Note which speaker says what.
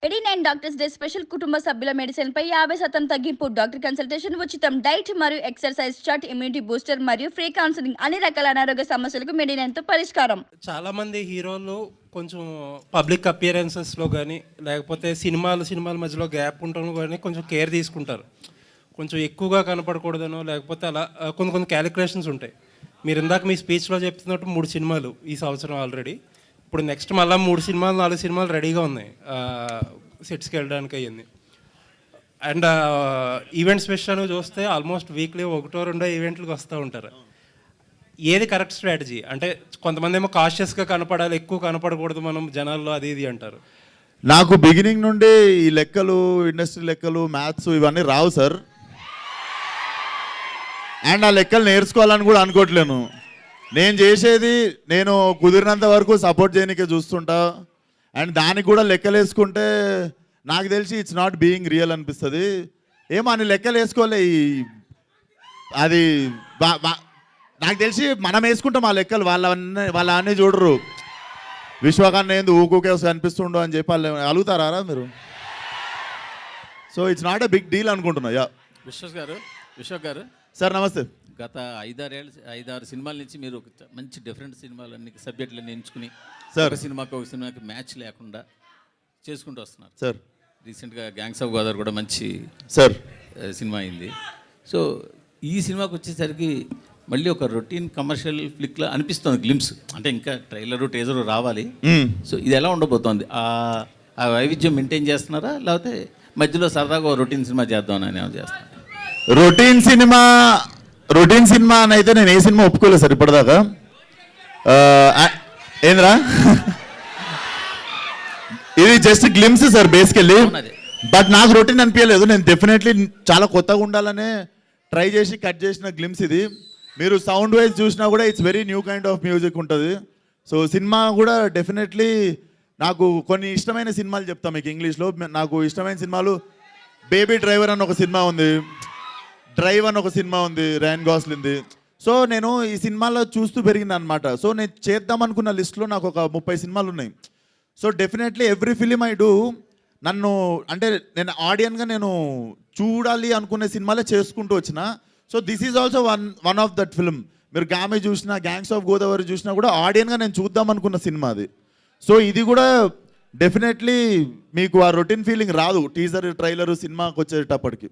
Speaker 1: 89 doctors day special కుటుంబ సభ్యుల medicine పై 50% తగ్గింపు. డాక్టర్ కన్సల్టేషన్ ఉచితం. డైట్ మరియు ఎక్సర్సైజ్ చార్ట్, ఇమ్యూనిటీ బూస్టర్ మరియు ఫ్రీ కౌన్సిలింగ్. అన్ని రకాల అనారోగ్య సమస్యలకు మెడినైన్ తో పరిష్కారం.
Speaker 2: చాలా మంది హీరోలు కొంచెం పబ్లిక్ అపియరెన్సెస్లో కానీ లేకపోతే సినిమాల మధ్యలో గ్యాప్ ఉండడం కానీ కొంచెం కేర్ తీసుకుంటారు. కొంచెం ఎక్కువగా కనపడకూడదనో లేకపోతే అలా కొన్ని క్యాలిక్యులేషన్స్ ఉంటాయి. మీరు ఇందాక మీ స్పీచ్లో చెప్తున్నట్టు 3 సినిమాలు ఈ సంవత్సరం ఆల్రెడీ. ఇప్పుడు నెక్స్ట్ మళ్ళీ 3 సినిమాలు 4 సినిమాలు రెడీగా ఉన్నాయి సెట్స్కి వెళ్ళడానికి అయ్యింది. అండ్ ఈవెంట్స్ విషయాన్ని చూస్తే ఆల్మోస్ట్ వీక్లీ 1-2 ఈవెంట్లకు వస్తూ ఉంటారు. ఏది కరెక్ట్ స్ట్రాటజీ? అంటే కొంతమంది ఏమో కాషియస్గా కనపడాలి, ఎక్కువ కనపడకూడదు మనం జనాల్లో, అది ఇది అంటారు.
Speaker 3: నాకు బిగినింగ్ నుండి ఈ లెక్కలు, ఇండస్ట్రీ లెక్కలు, మ్యాథ్స్ ఇవన్నీ రావు సార్. అండ్ ఆ లెక్కలు నేర్చుకోవాలని కూడా అనుకోవట్లేను. నేను చేసేది నేను కుదిరినంత వరకు సపోర్ట్ చేయడానికే చూస్తుంటా. అండ్ దానికి కూడా లెక్కలు వేసుకుంటే నాకు తెలిసి ఇట్స్ నాట్ బీయింగ్ రియల్ అనిపిస్తుంది. ఏమో అని లెక్కలు వేసుకోలే. అది నాకు తెలిసి మనం వేసుకుంటాం ఆ లెక్కలు, వాళ్ళ అన్నీ చూడరు. విశ్వకన్నా ఏంది ఊకే అనిపిస్తుండో అని చెప్పి వాళ్ళు అలుగుతారా మీరు? So it's not a big deal అనుకుంటున్నా. యా
Speaker 4: విశ్వక్ గారు
Speaker 3: సార్ నమస్తే.
Speaker 4: గత 5-6 సినిమాల నుంచి మీరు మంచి డిఫరెంట్ సినిమాలన్నీ సబ్జెక్టులన్నీ ఎంచుకుని
Speaker 3: సార్
Speaker 4: ఒక సినిమాకి మ్యాచ్ లేకుండా చేసుకుంటూ వస్తున్నారు
Speaker 3: సార్.
Speaker 4: రీసెంట్గా గ్యాంగ్స్ ఆఫ్ గోదావరి కూడా మంచి
Speaker 3: సార్
Speaker 4: సినిమా అయింది. సో ఈ సినిమాకి వచ్చేసరికి మళ్ళీ ఒక రొటీన్ కమర్షియల్ ఫ్లిక్లా అనిపిస్తుంది గ్లిమ్స్. అంటే ఇంకా ట్రైలరు టీజరు రావాలి. సో ఇది ఎలా ఉండబోతోంది? ఆ వైవిధ్యం మెయింటైన్ చేస్తున్నారా, లేకపోతే మధ్యలో సరదాగా రొటీన్ సినిమా చేద్దామని ఏమైనా చేస్తున్నారు?
Speaker 3: రొటీన్ సినిమా అని అయితే నేను ఏ సినిమా ఒప్పుకోలేదు సార్ ఇప్పటిదాకా. ఏంద్రా ఇది just glimpse sir basically. But నాకు రొటీన్ అనిపించలేదు. నేను డెఫినెట్లీ చాలా కొత్తగా ఉండాలనే ట్రై చేసి కట్ చేసిన గ్లిమ్స్ ఇది. మీరు సౌండ్ వైజ్ చూసినా కూడా it's very new kind of music ఉంటుంది. సో సినిమా కూడా డెఫినెట్లీ నాకు కొన్ని ఇష్టమైన సినిమాలు చెప్తాను మీకు ఇంగ్లీష్లో. నాకు ఇష్టమైన సినిమాలు బేబీ డ్రైవర్ అని ఒక సినిమా ఉంది, డ్రైవ్ అని ఒక సినిమా ఉంది ర్యాన్ గాస్లిన్ది. సో నేను ఈ సినిమాలో చూస్తూ పెరిగింది అనమాట. సో నేను చేద్దాం అనుకున్న లిస్ట్లో నాకు ఒక 30 సినిమాలు ఉన్నాయి. So definitely every film I do నన్ను అంటే నేను ఆడియన్గా నేను చూడాలి అనుకునే సినిమాలే చేసుకుంటూ వచ్చిన. So this is also one of that film. మీరు గామె చూసినా, గ్యాంగ్స్ ఆఫ్ గోదావరి చూసినా కూడా ఆడియన్గా నేను చూద్దాం అనుకున్న సినిమా అది. సో ఇది కూడా డెఫినెట్లీ మీకు ఆ రొటీన్ ఫీలింగ్ రాదు టీజర్ ట్రైలర్ సినిమాకి వచ్చేటప్పటికి.